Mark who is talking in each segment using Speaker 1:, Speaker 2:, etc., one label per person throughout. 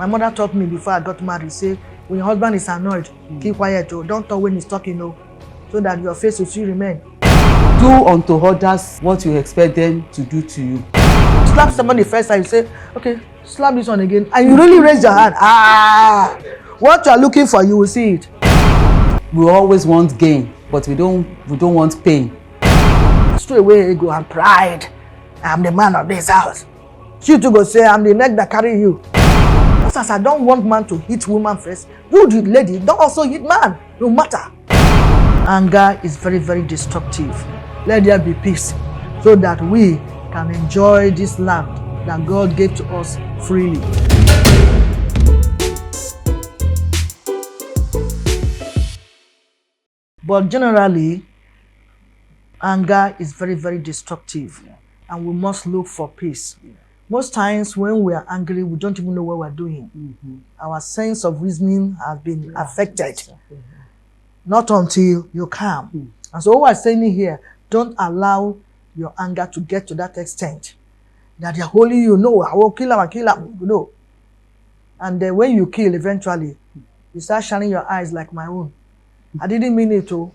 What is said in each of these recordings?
Speaker 1: My mother taught me before I got married, say, when your husband is annoyed, keep quiet, oh, don't talk when he's talking, oh, so that your face will still remain.
Speaker 2: Do unto others what you expect them to do to you.
Speaker 1: Slap somebody first and you say, okay, slap this one again, and you really raise your hand. What you are looking for, you will see it.
Speaker 2: We always want gain, but we don't want pain.
Speaker 1: Straight away ego and pride. I'm the man of this house. She too go say, I'm the neck that carry you. Just as I don't want man to hit woman first, you the lady don't also hit man, no matter. Anger is very, very destructive. Let there be peace so that we can enjoy this land that God gave to us freely. But generally, anger is very, very destructive, and we must look for peace. Most times when we are angry, we don't even know what we're doing. Our sense of reasoning has been affected. Not until you calm. And so what we're saying here, don't allow your anger to get to that extent that you're holding, you know, I will kill him, you know. And then when you kill, eventually, you start shining your eyes like my own. I didn't mean it to,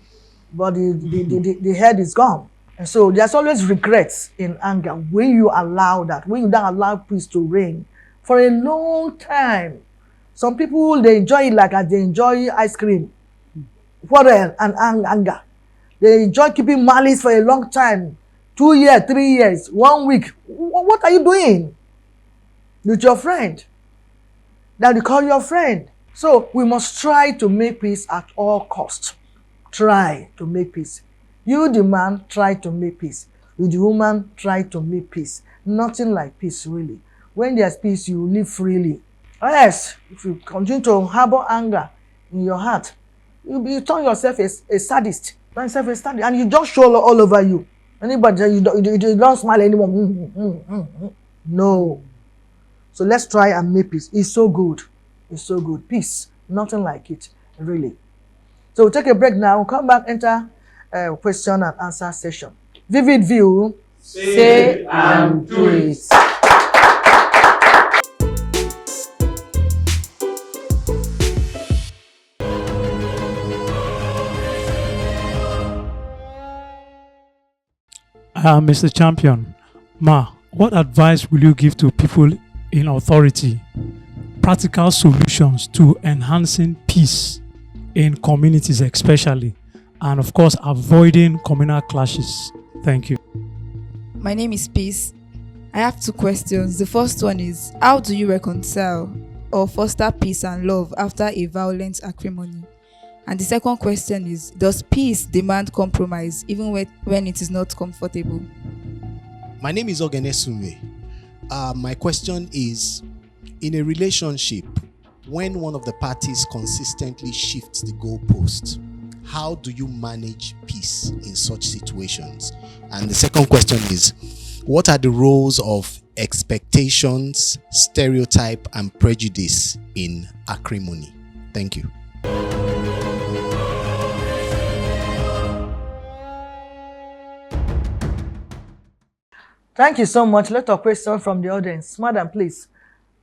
Speaker 1: but the head is gone. And so there's always regrets in anger when you allow that, when you don't allow peace to reign for a long time. Some people, they enjoy it like as they enjoy ice cream, quarrel and anger. They enjoy keeping malice for a long time, 2 years, 3 years, 1 week. What are you doing with your friend that you call your friend? So we must try to make peace at all costs. Try to make peace. You, the man, try to make peace. You, the woman, try to make peace. Nothing like peace, really. When there's peace, you live freely. Yes, if you continue to harbor anger in your heart, you turn yourself a sadist. Turn yourself a sadist, and you just show all over you. Anybody, you don't smile anymore. No. So let's try and make peace. It's so good. It's so good. Peace. Nothing like it, really. So we'll take a break now. We'll come back, enter question and answer session. Vivid view.
Speaker 2: Say and do it.
Speaker 3: Mr. Champion, Ma, what advice will you give to people in authority? Practical solutions to enhancing peace in communities especially, and of course avoiding communal clashes. Thank you.
Speaker 4: My name is Peace. I have 2 questions. The first one is, how do you reconcile or foster peace and love after a violent acrimony? And the second question is, does peace demand compromise even when it is not comfortable?
Speaker 5: My name is Ogenesume. My question is, in a relationship, when one of the parties consistently shifts the goalpost, how do you manage peace in such situations? And the second question is, what are the roles of expectations, stereotype, and prejudice in acrimony? Thank you.
Speaker 1: Thank you so much. Let us question from the audience. Madam, please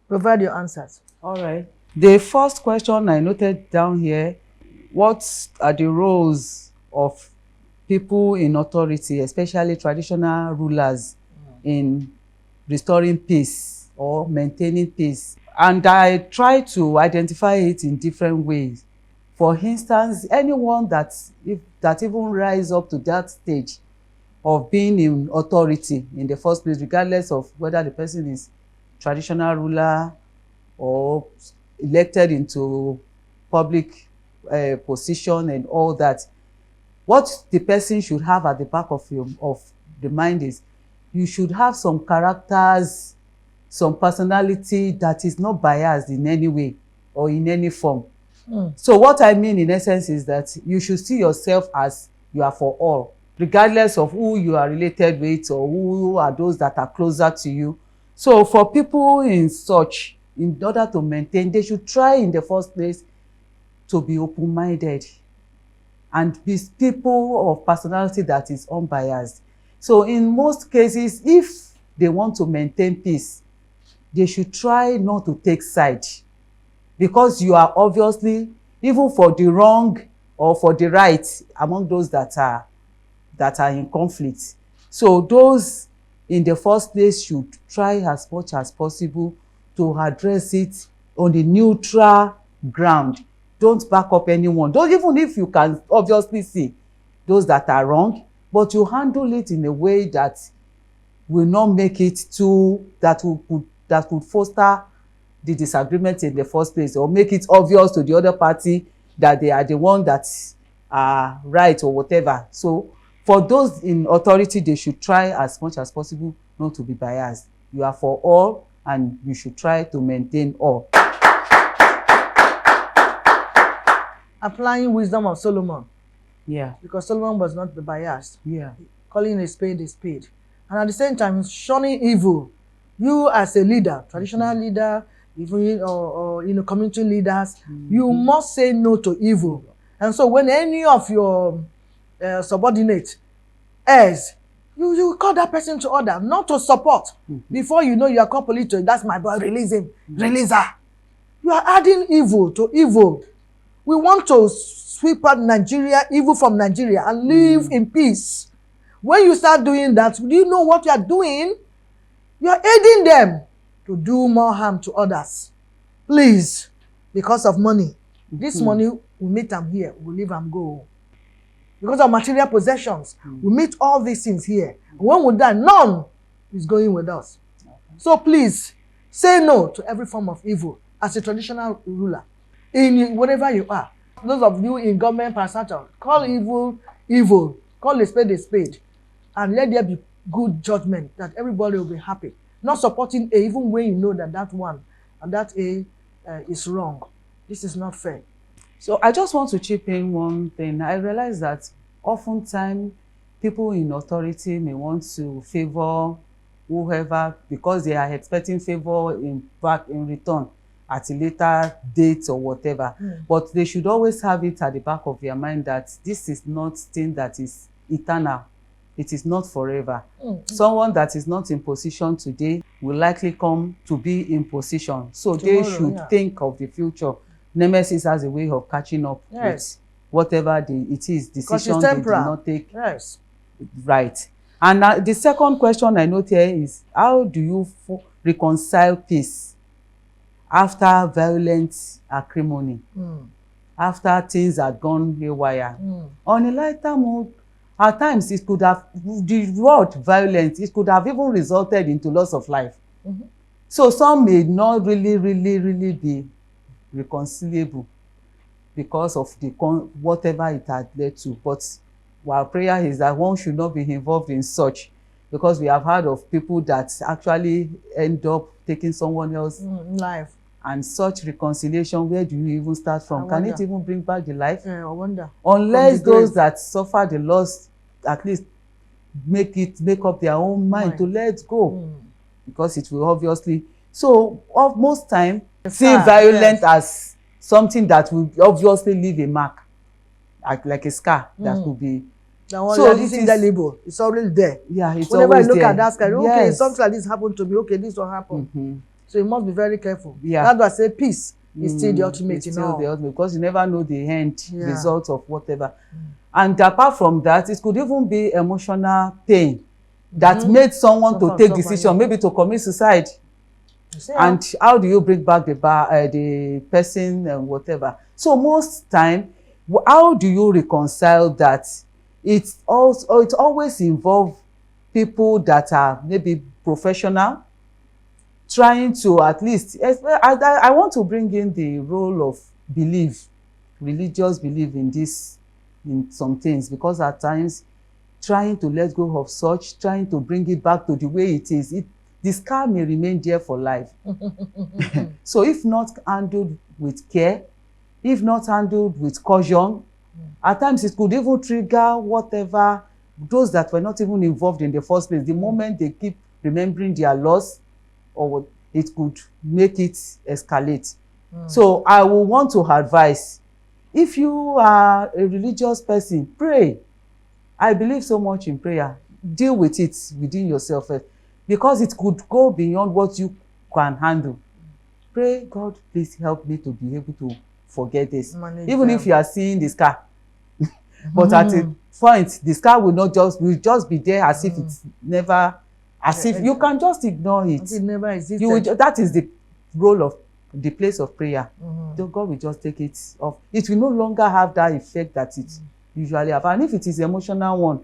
Speaker 1: provide your answers.
Speaker 2: All right. The first question I noted down here, what are the roles of people in authority, especially traditional rulers, in restoring peace or maintaining peace? And I try to identify it in different ways. For instance, anyone that even rise up to that stage of being in authority in the first place, regardless of whether the person is traditional ruler or elected into public position and all that, what the person should have at the back of the mind is, you should have some characters, some personality that is not biased in any way or in any form. So what I mean in essence is that you should see yourself as you are for all, regardless of who you are related with or who are those that are closer to you. So for people in such, in order to maintain, they should try in the first place to be open-minded and be people of personality that is unbiased. So in most cases, if they want to maintain peace, they should try not to take side. because you are obviously, even for the wrong or for the right, among those that are in conflict. So those in the first place should try as much as possible to address it on a neutral ground. Don't back up anyone. Don't, even if you can obviously see those that are wrong, but you handle it in a way that will not make it too, that could foster the disagreement in the first place, or make it obvious to the other party that they are the one that are right or whatever. So for those in authority, they should try as much as possible not to be biased. You are for all, and you should try to maintain all.
Speaker 1: Applying wisdom of Solomon,
Speaker 2: Yeah.
Speaker 1: because Solomon was not biased.
Speaker 2: Yeah.
Speaker 1: Calling a spade, and at the same time shunning evil. You as a leader, traditional leader, even or community leaders, you must say no to evil. And so when any of your subordinates errs, you call that person to order, not to support. Before you know, you are called to, that's my boy, release him, release her. You are adding evil to evil. We want to sweep out Nigeria, evil from Nigeria, and live in peace. When you start doing that, do you know what you are doing? You are aiding them to do more harm to others. Please, because of money. This money, we meet them here, we leave them go. Because of material possessions, we meet all these things here. And when we die, none is going with us. So please, say no to every form of evil as a traditional ruler. In whatever you are. Those of you in government parastatal, call evil, evil. Call a spade. And let there be good judgment, that everybody will be happy. Not supporting A, even when you know that that one and that A is wrong. This is not fair.
Speaker 2: So I just want to chip in one thing. I realize that oftentimes people in authority may want to favor whoever because they are expecting favor back in return at a later date or whatever. But they should always have it at the back of their mind that this is not thing that is eternal. It is not forever. Someone that is not in position today will likely come to be in position. So tomorrow, they should think of the future. Nemesis has a way of catching up with whatever it is, decision they did not take right. And the second question I note here is, how do you reconcile peace after violent acrimony, after things had gone haywire? On a lighter mood, at times it could have, the word violence, it could have even resulted into loss of life. So some may not really be reconcilable because of the whatever it had led to. But our prayer is that one should not be involved in such, because we have heard of people that actually end up taking someone else's
Speaker 1: life. And
Speaker 2: such reconciliation, where do you even start from? Can it even bring back the life?
Speaker 1: I wonder.
Speaker 2: Unless those that suffer the loss at least make up their own mind to let go, because it will obviously. So most time, see violence as something that will obviously leave a mark, like a scar that could be.
Speaker 1: So this is the label. It's already there.
Speaker 2: Yeah, it's
Speaker 1: whenever
Speaker 2: always
Speaker 1: you look
Speaker 2: there.
Speaker 1: At that scar, okay, something like this happened to me. Okay, this will happen. So you must be very careful. That's why I say peace is still the ultimate.
Speaker 2: It's still the ultimate, because you never know the end result of whatever. And apart from that, it could even be emotional pain that made someone to take decision, maybe to commit suicide. And how do you bring back the person and whatever? So most time, how do you reconcile that? It always involves people that are maybe professional, trying to at least, I want to bring in the role of belief, religious belief in some things, because at times trying to let go of such, trying to bring it back to the way it is, the scar may remain there for life. So if not handled with care, if not handled with caution, at times it could even trigger whatever, those that were not even involved in the first place. The moment they keep remembering their loss, or it could make it escalate. So I will want to advise, if you are a religious person, pray. I believe so much in prayer. Deal with it within yourself first, because it could go beyond what you can handle. pray, God, please help me to be able to forget this.
Speaker 1: Manage
Speaker 2: Even
Speaker 1: them.
Speaker 2: if you are seeing the scar. But at a point, the scar will just be there as if it's never, as if you can just ignore it.
Speaker 1: It never existed.
Speaker 2: You will, that is the role of the place of prayer. So God will just take it off. It will no longer have that effect that it usually have. And if it is emotional one,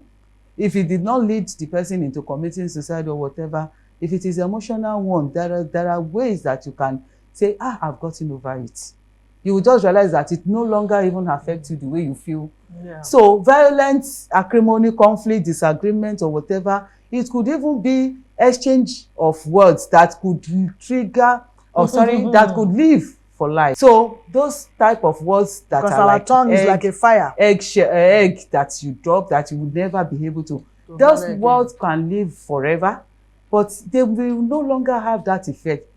Speaker 2: if it did not lead the person into committing suicide or whatever, if it is emotional one, there are ways that you can say, I've gotten over it. You will just realize that it no longer even affects you the way you feel.
Speaker 1: Yeah.
Speaker 2: So violence, acrimony, conflict, disagreement or whatever, it could even be exchange of words that could trigger, that could live for life. So those type of words that
Speaker 1: Because
Speaker 2: are
Speaker 1: our
Speaker 2: like
Speaker 1: tongue is like a fire.
Speaker 2: egg that you drop that you will never be able to. Those words can live forever, but they will no longer have that effect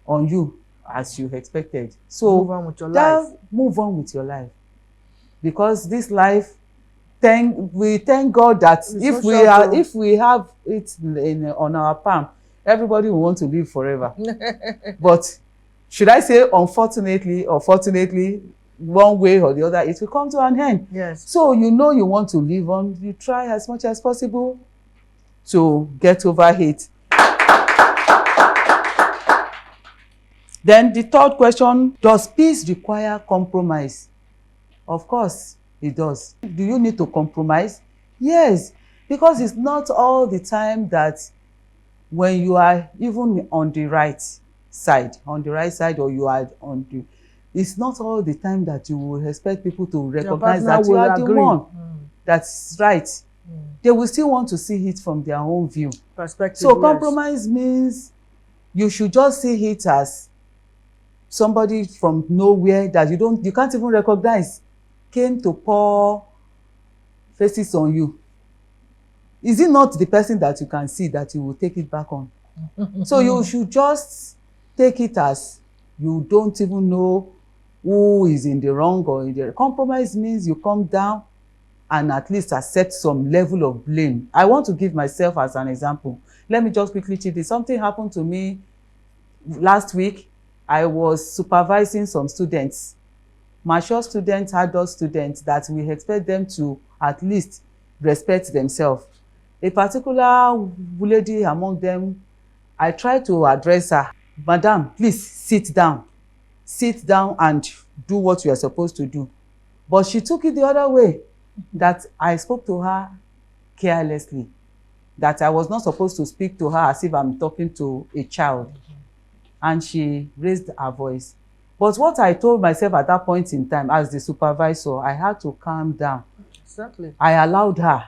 Speaker 2: on you as you expected. So
Speaker 1: Move on with your life.
Speaker 2: Move on with your life. Because this life, we thank God that if we have it on our palm, everybody will want to live forever. But should I say unfortunately or fortunately, one way or the other, it will come to an end.
Speaker 1: Yes.
Speaker 2: So you want to live on, you try as much as possible to get over it. Then the third question, does peace require compromise? Of course, it does. Do you need to compromise? Yes, because it's not all the time that when you are even on the right side or you are on the, it's not all the time that you will expect people to recognize that you are the one that's right. They will still want to see it from their own view.
Speaker 1: Perspective.
Speaker 2: So compromise means you should just see it as somebody from nowhere that you can't even recognize came to pour faces on you. Is it not the person that you can see that you will take it back on? So you should just take it as you don't even know who is in the wrong or in the compromise. Means you come down and at least accept some level of blame. I want to give myself as an example. Let me just quickly cheat this. Something happened to me last week. I was supervising some students, mature students, adult students, that we expect them to at least respect themselves. A particular lady among them, I tried to address her. Madam, please sit down. Sit down and do what you are supposed to do. But she took it the other way, that I spoke to her carelessly, that I was not supposed to speak to her as if I'm talking to a child. And she raised her voice. But what I told myself at that point in time as the supervisor, I had to calm down.
Speaker 1: Exactly.
Speaker 2: I allowed her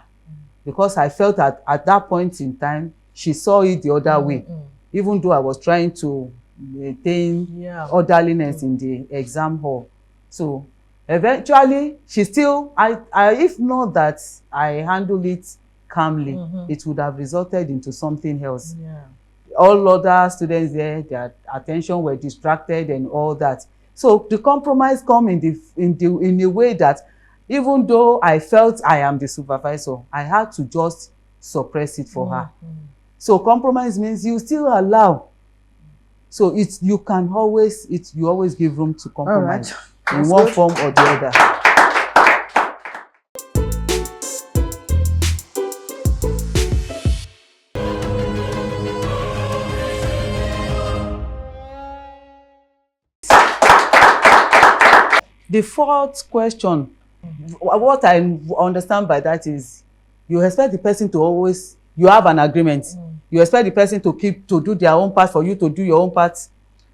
Speaker 2: because I felt that at that point in time, she saw it the other way. Even though I was trying to maintain orderliness in the exam hall. So eventually, she still, if not that I handled it calmly, it would have resulted into something else.
Speaker 1: Yeah.
Speaker 2: All other students there, their attention were distracted and all that. So the compromise come in a way that even though I felt I am the supervisor, I had to just suppress it for her. So compromise means you still allow. So you always give room to compromise in one form or the other. The fourth question, what I understand by that is you expect the person to always, you have an agreement. You expect the person to do their own part for you to do your own part.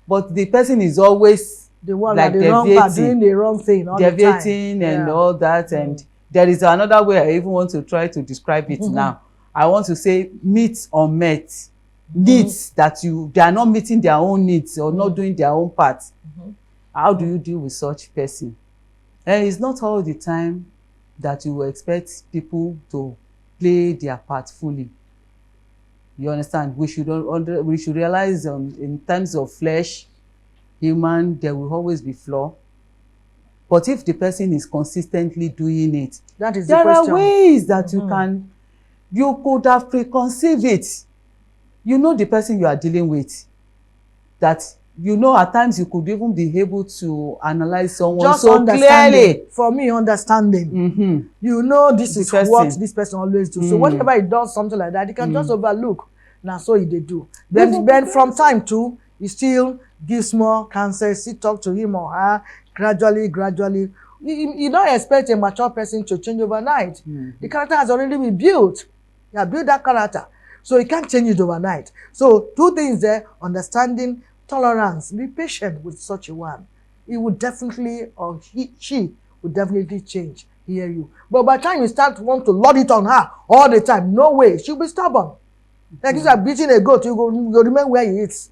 Speaker 2: But the person is always
Speaker 1: the one
Speaker 2: like
Speaker 1: doing the wrong thing all
Speaker 2: deviating
Speaker 1: the time.
Speaker 2: And all that. And there is another way I even want to try to describe it now. I want to say meet or met. Needs that they are not meeting their own needs or not doing their own part. How do you deal with such person? And it's not all the time that you will expect people to play their part fully. You understand? We should realize in terms of flesh, human, there will always be flaw. But if the person is consistently doing it,
Speaker 1: that is
Speaker 2: there are ways that you could have preconceived it. You know the person you are dealing with, that you know, at times you could even be able to analyze someone
Speaker 1: Just
Speaker 2: so
Speaker 1: understanding.
Speaker 2: clearly.
Speaker 1: For me, understanding. You know, this
Speaker 2: The
Speaker 1: is
Speaker 2: person.
Speaker 1: what this person always do. So whenever he does something like that, he can just overlook. Now, so he did do. Then from time to, he still gives more counsel, still talk to him or her gradually. You don't expect a mature person to change overnight. The character has already been built. You have built that character. So you can't change it overnight. So 2 things there: understanding, tolerance. Be patient with such a one. He would definitely, or she would definitely change, hear you. But by the time you start want to load it on her all the time, no way, she'll be stubborn. Like if you are beating a goat, you remain where he is.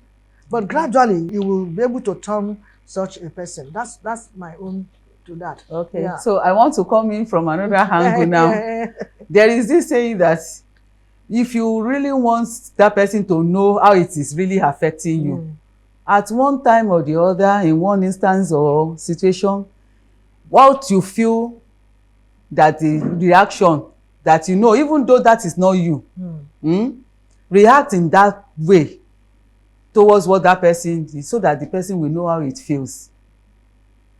Speaker 1: But gradually, you will be able to turn such a person. That's my own to that.
Speaker 2: Okay,
Speaker 1: Yeah.
Speaker 2: so I want to come in from another angle now. There is this saying that if you really want that person to know how it is really affecting you, at one time or the other, in one instance or situation, what you feel that the reaction that you know, even though that is not you, react in that way towards what that person is, so that the person will know how it feels.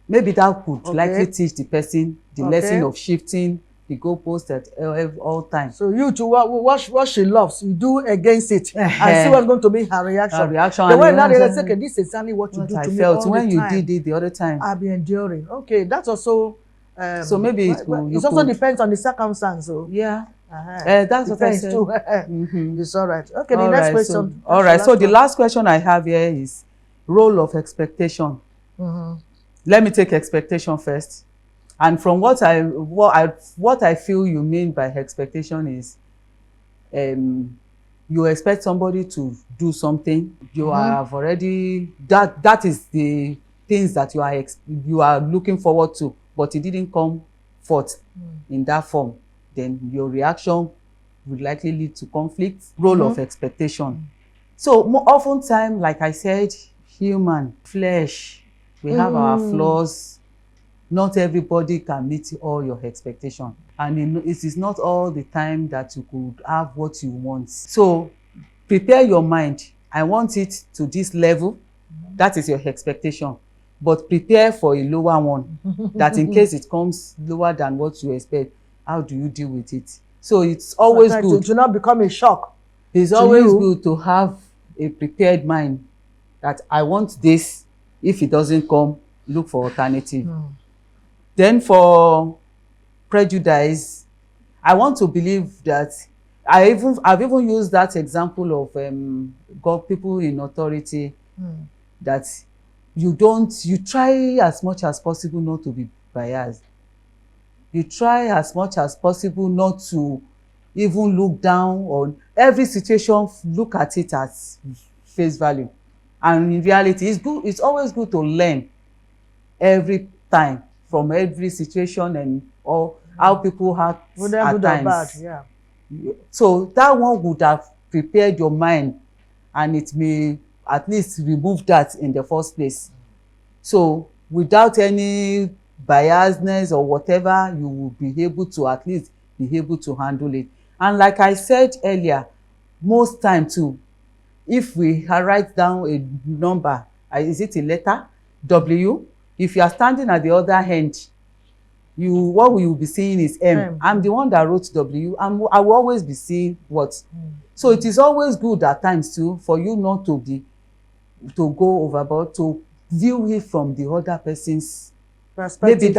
Speaker 2: Maybe that could likely teach the person the lesson of shifting the goalpost at all times.
Speaker 1: So you to what she loves, you do against it and see what's going to be her reaction.
Speaker 2: Her reaction.
Speaker 1: The way now they say, okay, this is exactly what you do
Speaker 2: I
Speaker 1: to me
Speaker 2: felt
Speaker 1: all
Speaker 2: when
Speaker 1: the
Speaker 2: you
Speaker 1: time.
Speaker 2: did it the other time.
Speaker 1: I'll be enduring. Okay, that's also.
Speaker 2: So maybe it
Speaker 1: also depends on the circumstance. So.
Speaker 2: Yeah.
Speaker 1: Depends
Speaker 2: That's what I said.
Speaker 1: Too. It's all right. Okay, the next question.
Speaker 2: All right. So the last question I have here is role of expectation. Let me take expectation first. And from what I feel you mean by expectation is, you expect somebody to do something. You have already that is the things that you are looking forward to, but it didn't come forth in that form. Then your reaction would likely lead to conflict. Role of expectation. So more often time, like I said, human flesh, we have our flaws. Not everybody can meet all your expectations, and it is not all the time that you could have what you want. So prepare your mind. I want it to this level. That is your expectation, but prepare for a lower one, that in case it comes lower than what you expect, how do you deal with it? So it's always good
Speaker 1: to not become a shock.
Speaker 2: It's always good to have a prepared mind that I want this. If it doesn't come, look for alternative. Then for prejudice, I want to believe that I've even used that example of people in authority, that you try as much as possible not to be biased. You try as much as possible not to even look down on every situation, look at it as face value. And in reality, it's always good to learn every time from every situation and or how people act at times. So that one would have prepared your mind, and it may at least remove that in the first place. So without any biasness or whatever, you will be able to at least be able to handle it. And like I said earlier, most time too, if we write down a number, is it a letter W? If you are standing at the other end, what we will be seeing is M. I'm the one that wrote W. I will always be seeing what. So it is always good at times too for you not to go overboard, to view it from the other person's perspective. Maybe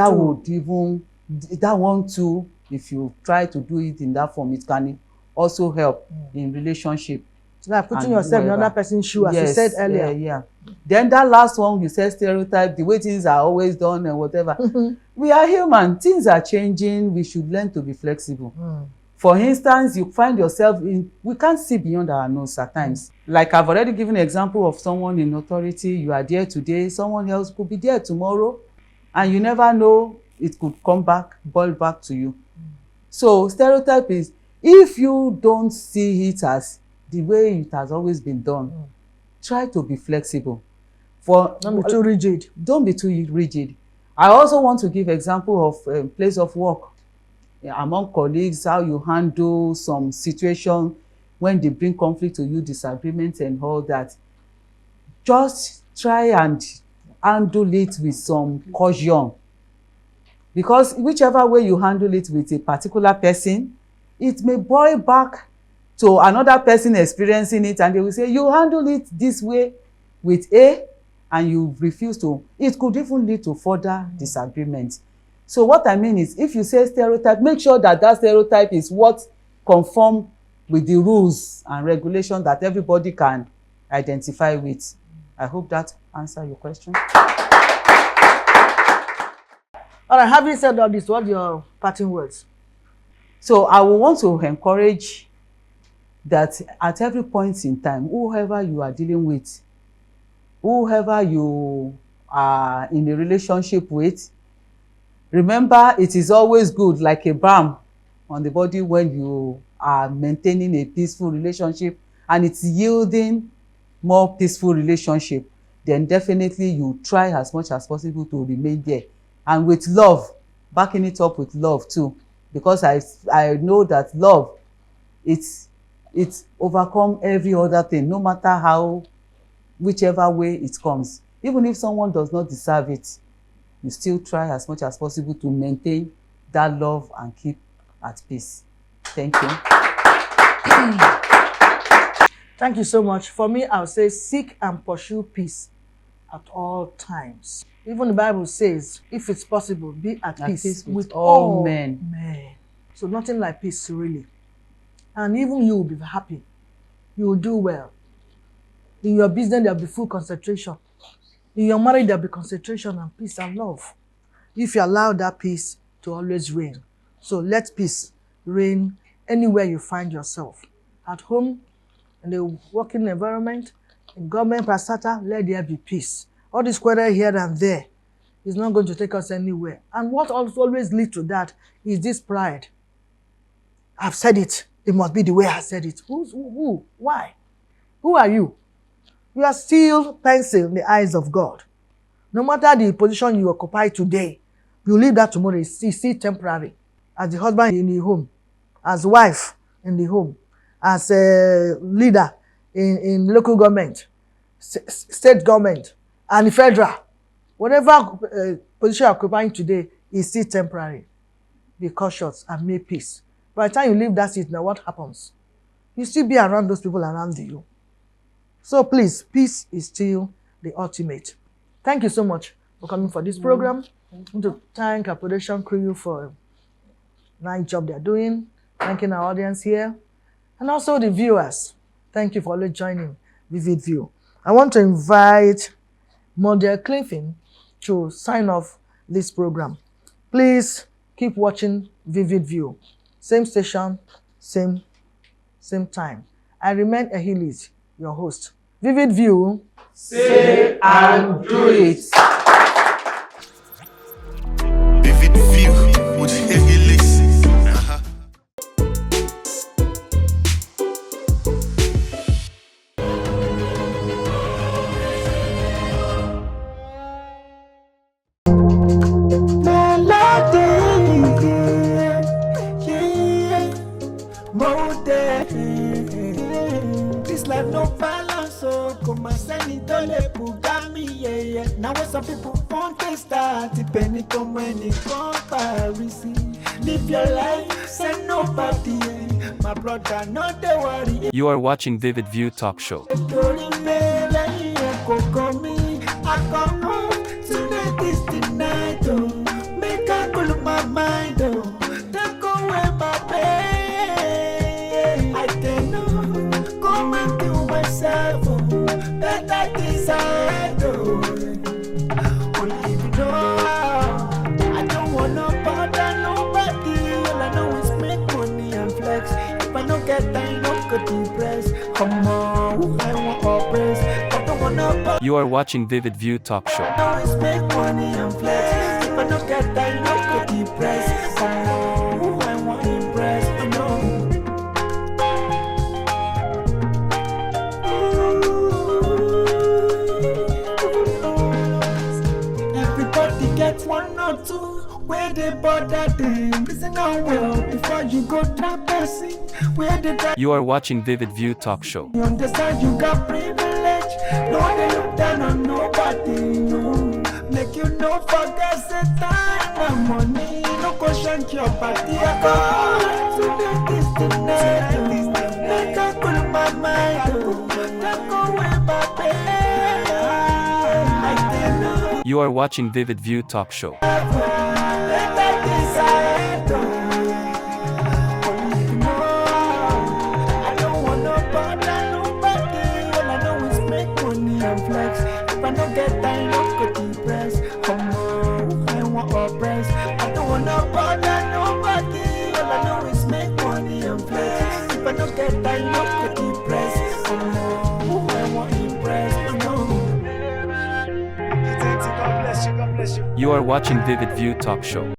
Speaker 2: that one too, if you try to do it in that form, it can also help in relationship.
Speaker 1: Like putting yourself in another person's shoe, as you said earlier.
Speaker 2: Then that last one, you said stereotype, the way things are always done and whatever. We are human. Things are changing. We should learn to be flexible. For instance, you find yourself we can't see beyond our nose at times. Like I've already given an example of someone in authority. You are there today, someone else could be there tomorrow, and you never know, it could boil back to you. So stereotype is, if you don't see it as the way it has always been done, try to be flexible.
Speaker 1: Don't be too rigid.
Speaker 2: Don't be too rigid. I also want to give example of place of work. Among colleagues, how you handle some situation when they bring conflict to you, disagreements and all that. Just try and handle it with some caution, because whichever way you handle it with a particular person, it may boil back to another person experiencing it, and they will say you handle it this way with A and you refuse to. It could even lead to further disagreement. So what I mean is, if you say stereotype, make sure that that stereotype is what conform with the rules and regulations that everybody can identify with. I hope that answers your question.
Speaker 1: All right, having said all this, what are your parting words?
Speaker 2: So I will want to encourage that at every point in time, whoever you are dealing with, whoever you are in a relationship with, remember it is always good, like a balm on the body, when you are maintaining a peaceful relationship and it's yielding more peaceful relationship, then definitely you try as much as possible to remain there, and with love, backing it up with love too, because I know that love, it's overcome every other thing, no matter how, whichever way it comes. Even if someone does not deserve it, you still try as much as possible to maintain that love and keep at peace. Thank you.
Speaker 1: Thank you so much. For me, I'll say seek and pursue peace at all times. Even the Bible says, if it's possible, be at peace with all men. So nothing like peace, really. And even you will be happy. You will do well. In your business, there will be full concentration. In your marriage, there will be concentration and peace and love. If you allow that peace to always reign. So let peace reign anywhere you find yourself. At home, in the working environment, in government, prastata, let there be peace. All this quarrel here and there is not going to take us anywhere. And what always leads to that is this pride. I've said it. It must be the way I said it. Who? Why? Who are you? You are still pencil in the eyes of God. No matter the position you occupy today, you leave that tomorrow. It's still temporary. As the husband in the home, as wife in the home, as a leader in local government, state government, and federal. Whatever position you're occupying today is still temporary. Be cautious and make peace. By the time you leave that seat, now what happens? You still be around those people around you. So please, peace is still the ultimate. Thank you so much for coming for this program. I want to thank our production crew for a nice job they're doing. Thanking our audience here. And also the viewers. Thank you for always joining Vivid View. I want to invite Model Cliffin to sign off this program. Please keep watching Vivid View. Same station, same time. I remain Ahilis, your host. Vivid View.
Speaker 2: Say and do it.
Speaker 6: Vivid View with Ahilis.
Speaker 7: This life no balance, so come and send it all the bugami, yeah. Now when some people want to start, depending on when it comparison. Live your life, send nobody, my brother, not the worry.
Speaker 8: You are watching Vivid View Talk Show.
Speaker 7: I come home tonight is the night, oh. Make a cool my mind, oh. Take away my pain. I cannot come and do myself, oh. Better decide, oh. Only you know, I don't wanna bother nobody. All I know is make money and flex. If I don't get time, don't go depressed. Come on, I want oppress. I don't wanna bother.
Speaker 8: You are watching Vivid View Talk Show.
Speaker 7: Always make money and flex. If I don't get time, don't go depressed. Come on, I want impress. I know. Everybody gets one or two where they bother them. Listen now well before you go traversing. Where they
Speaker 8: You are watching Vivid View Talk Show.
Speaker 7: you understand you got privilege. No they look down on nobody, no. Make you no forget the time and money. No go shank your body. Tonight is the night. Make I cool my mind. Don't go away, my baby.
Speaker 8: You are watching Vivid View Talk Show. You are watching Vivid View Talk Show.